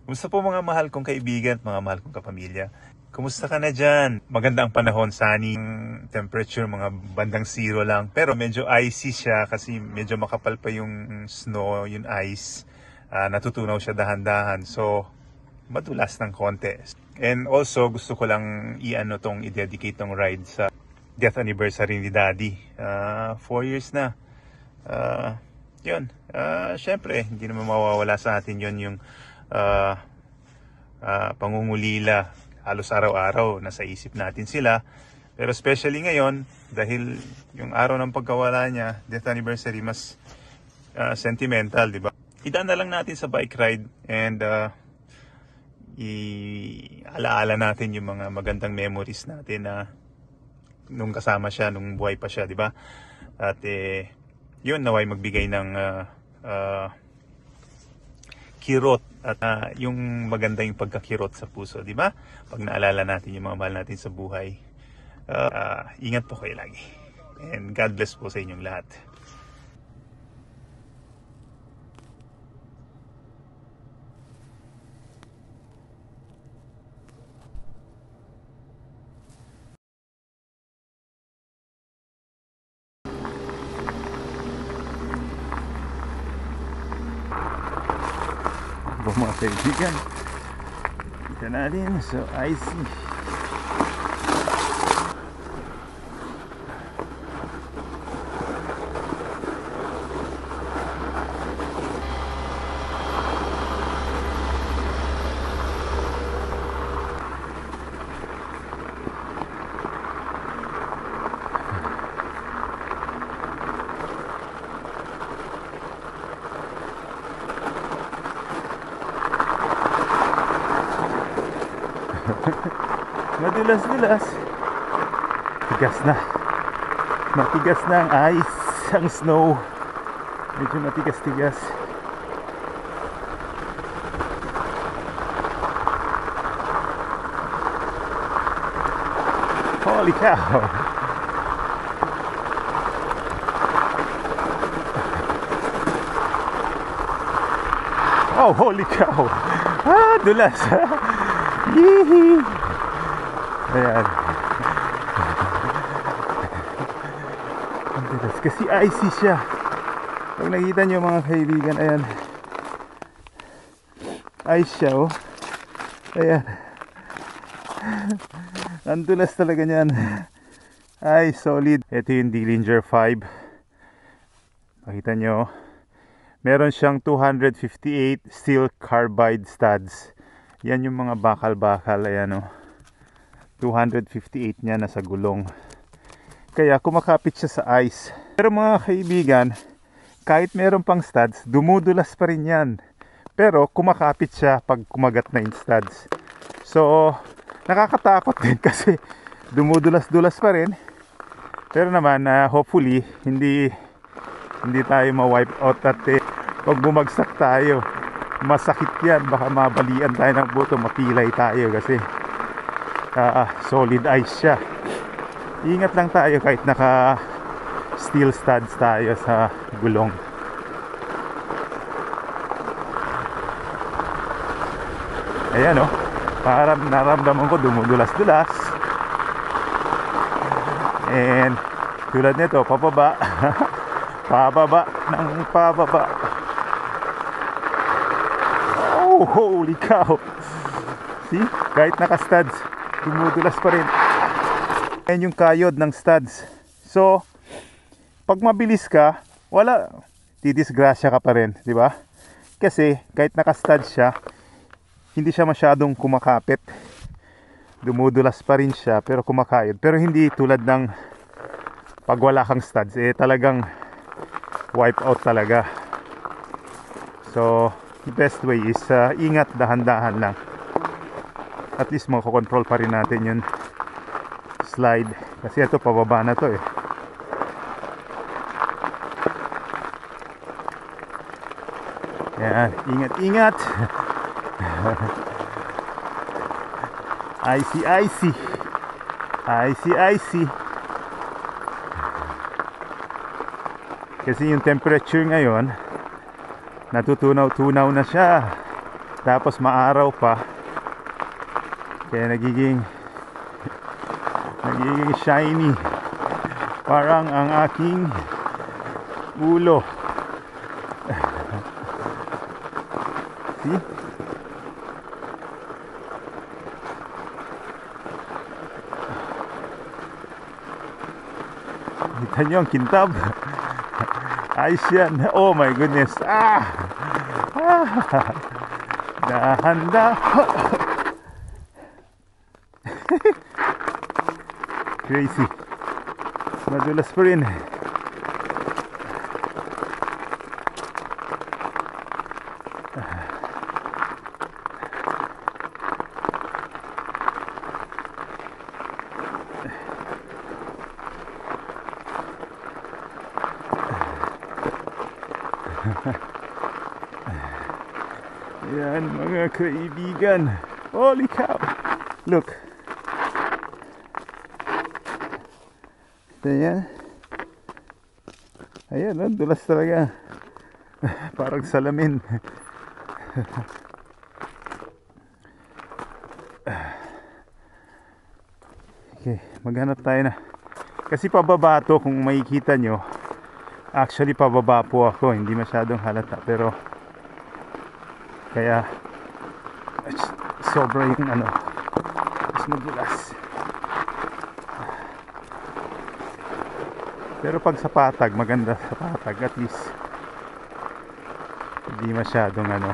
Kumusta po mga mahal kong kaibigan at mga mahal kong kapamilya? Kumusta ka na dyan? Maganda ang panahon, sunny, temperature, mga bandang 0 lang. Pero medyo icy siya kasi medyo makapal pa yung snow, yung ice. Natutunaw siya dahan-dahan. So, madulas ng konti. And also, gusto ko lang i-dedicate tong ride sa death anniversary ni Daddy. 4 years na. Yun. Syempre, hindi naman mawawala sa atin yun yung pangungulila. Halos araw-araw nasa isip natin sila, pero especially ngayon dahil yung araw ng pagkawala niya, death anniversary, mas sentimental, di ba? Idaan na lang natin sa bike ride and i-alaala natin yung mga magandang memories natin na nung kasama siya, nung buhay pa siya, di ba? At yun, naway magbigay ng kirot at yung maganda yung pagkakirot sa puso, di ba? Pag naalala natin yung mga mahal natin sa buhay. Ingat po kayo lagi. And God bless po sa inyong lahat. Mga kaibigan, kita natin so icy. Madulas-dulas. Tigas na. Matigas na ang ice, ang snow. Medyo matigas-tigas. Holy cow! Oh, holy cow! Dulas! Yee! Ayan. Ang dulas kasi icy siya. Pag nakita nyo mga kaibigan, ayan, ice siya, oh. Ayan. Ang dulas talaga nyan. Ay, solid. Ito yung Dillinger 5. Makita nyo, meron siyang 258 steel carbide studs. Yan yung mga bakal-bakal. Ayan, oh. 258 niya nasa gulong. Kaya kumakapit siya sa ice. Pero mga kaibigan, kahit meron pang studs, dumudulas pa rin yan. Pero kumakapit siya pag kumagat na yung studs. So, nakakatakot din kasi dumudulas-dulas pa rin. Pero naman, hopefully, hindi tayo ma-wipe out at pag bumagsak tayo, masakit yan. Baka mabalian tayo ng buto, mapilay tayo kasi solid ice siya. Ingat lang tayo kahit naka steel studs tayo sa gulong. Ayan, oh. Parang naramdaman ko dumudulas-dulas. And tulad nito, pababa. Pababa ng pababa. Oh, holy cow! See? Kahit naka studs, dumudulas pa rin. Ayan yung kayod ng studs. So, pag mabilis ka, didisgrasya ka pa rin, di ba? Kasi kahit naka-studs siya, hindi siya masyadong kumakapit. Dumudulas pa rin siya, pero kumakayod. Pero hindi tulad ng pag wala kang studs, talagang wipe out talaga. So, the best way is ingat, dahan-dahan lang. At least makakontrol pa rin natin yung slide. Kasi ito, pababa na to . Yan, ingat-ingat. Icy. Kasi yung temperature ngayon, natutunaw-tunaw na siya. Tapos maaraw pa. Kaya nagiging shiny. Parang ang aking ulo. See? Kita nyo ang kintab. Ayos yan. Oh my goodness. Dahan-dahan. Crazy. Madulas pa rin. Yan mga kaibigan. Holy cow. Look. Ayan. Ayan, oh, dulas talaga. Parang salamin. Okay, maghanap tayo na. Kasi pababa to, kung makikita nyo. Actually, pababa po ako. Hindi masyadong halata. Pero, kaya, sobra yung ano. Mas madulas. Pero pag sa patag, maganda sa patag. At least, hindi masyadong ano.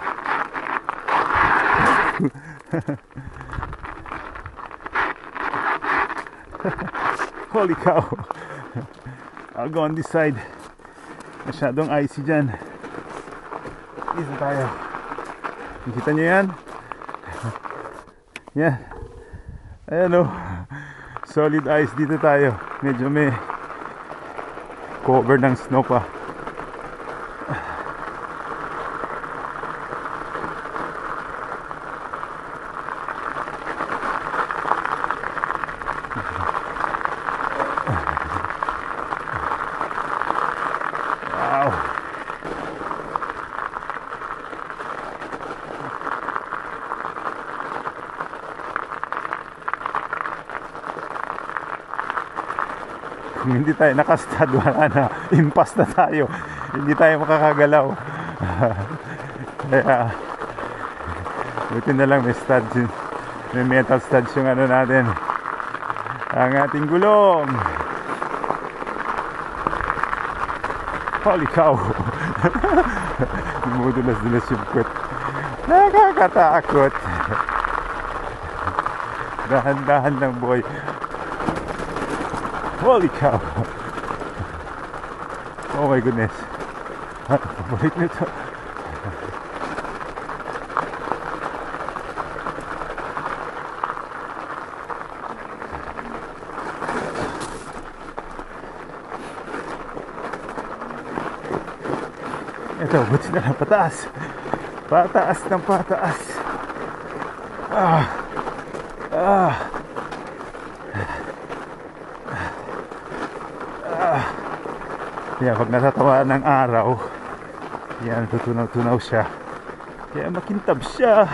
Holy cow. I'll go on this side. Masyadong icy dyan. Dito tayo. Nakita nyo yan? Yan. Ayan o. Solid ice dito tayo. Medyo may cover ng snow pa. Wow. Kung hindi tayo nakastad, wala na. Impas na tayo. Hindi tayo makakagalaw. Kaya buti na lang may studs, may metal studs yung ano natin, ang ating gulong. Holy cow. Dumudulas-dulas yung kwet. Nakakatakot. Dahan-dahan lang boy. Holy cow. Oh my goodness. Paborit nito. Ito, buti na lang pataas. Pataas ng pataas. Kaya pag natatawa ng araw, yan, tutunaw-tunaw siya. Kaya makintab siya.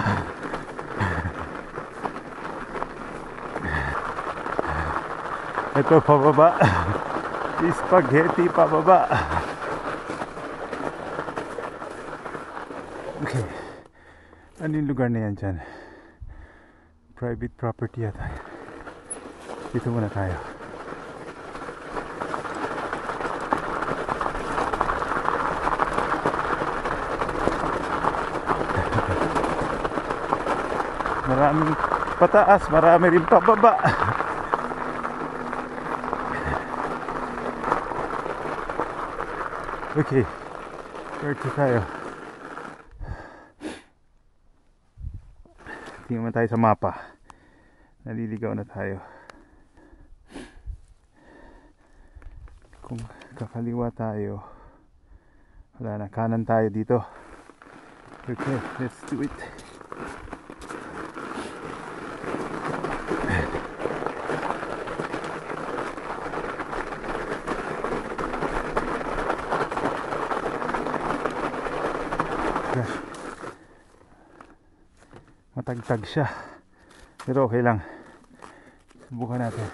Ito, pababa. Spaghetti, pababa. Okay. Ano yung lugar na yan dyan? Private property yata. Dito muna tayo. Maraming pataas, marami rin pababa. Okay, where to tayo? Tingnan tayo sa mapa. Naliligaw na tayo. Kung kakaliwa tayo, wala na, kanan tayo dito. Okay, let's do it. matagtag siya, pero okay lang. Subukan natin.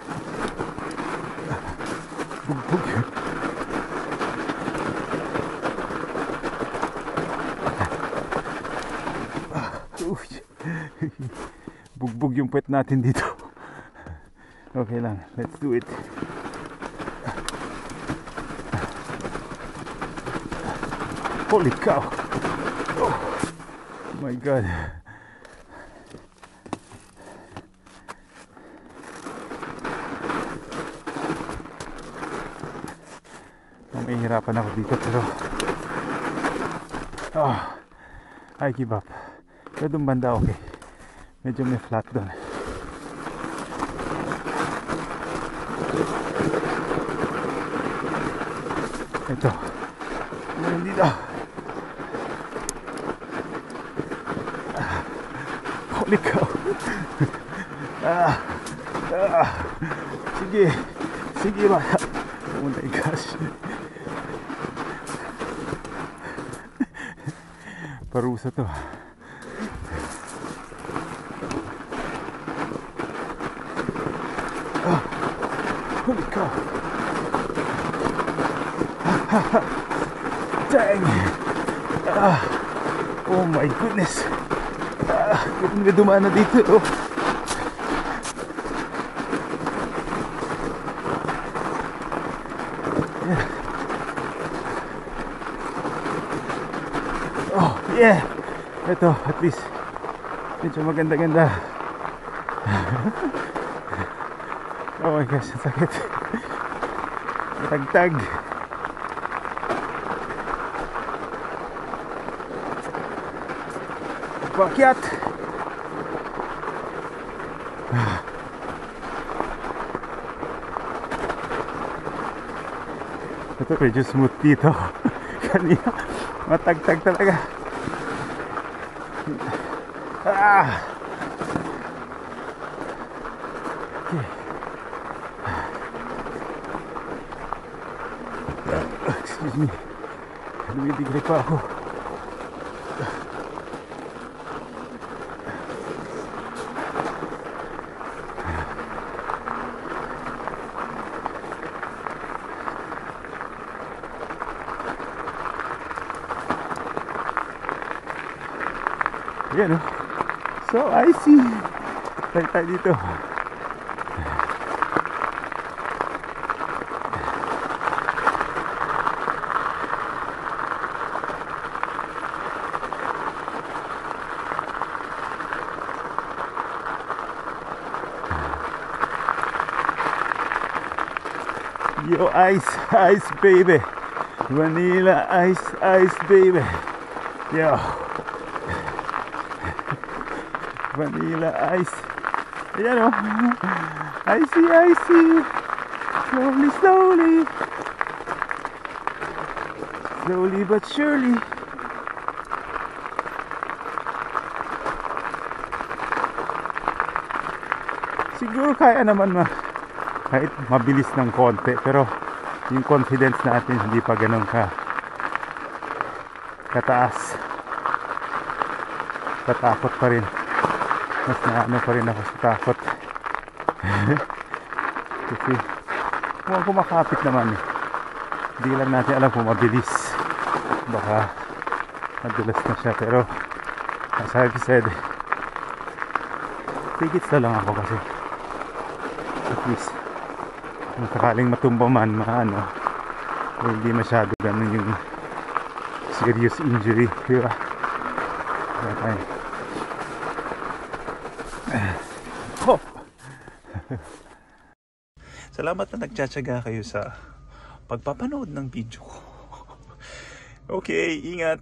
Bugbog yun. Bugbog yung puwet natin dito. Okay lang, let's do it. Holy cow! Oh my god! Mahihirapan ako dito, pero I give up. Pero doon banda okay. Medyo may flat doon. Ito. Meron dito. Holy cow. Sige. Sige ba? Oh my gosh. Parusa to. Holy cow. Dang. Oh my goodness. May dumaan na dito. Oh yeah. Ito at least medyo maganda-ganda. Oh my gosh, sakit. Matagtag. Pakyat. Ito medyo smooth dito. Kanina matagtag talaga. Okay. Excuse me. Lumidigre pa ako. Ayan, oh. So icy. Tayo tayo dito. Yo, ice, ice baby. Vanilla ice, ice baby. Yo. Vanilla ice. Ayan, oh. Icy, icy. Slowly, slowly. Slowly but surely. Siguro kaya naman kahit mabilis ng konti, pero yung confidence natin hindi pa ganun kataas. Tatakot pa rin. Mas naano pa rin ako sa takot. Kasi mukhang kumakapit naman eh. Hindi lang natin alam kung mabilis. Baka madulas na siya, pero as I've said, tigits na lang ako kasi at least kung sakaling matumba man, hindi masyado ganun yung serious injury, diba? Okay. Oh. Salamat na nagtsatsaga kayo sa pagpapanood ng video ko. Okay, ingat.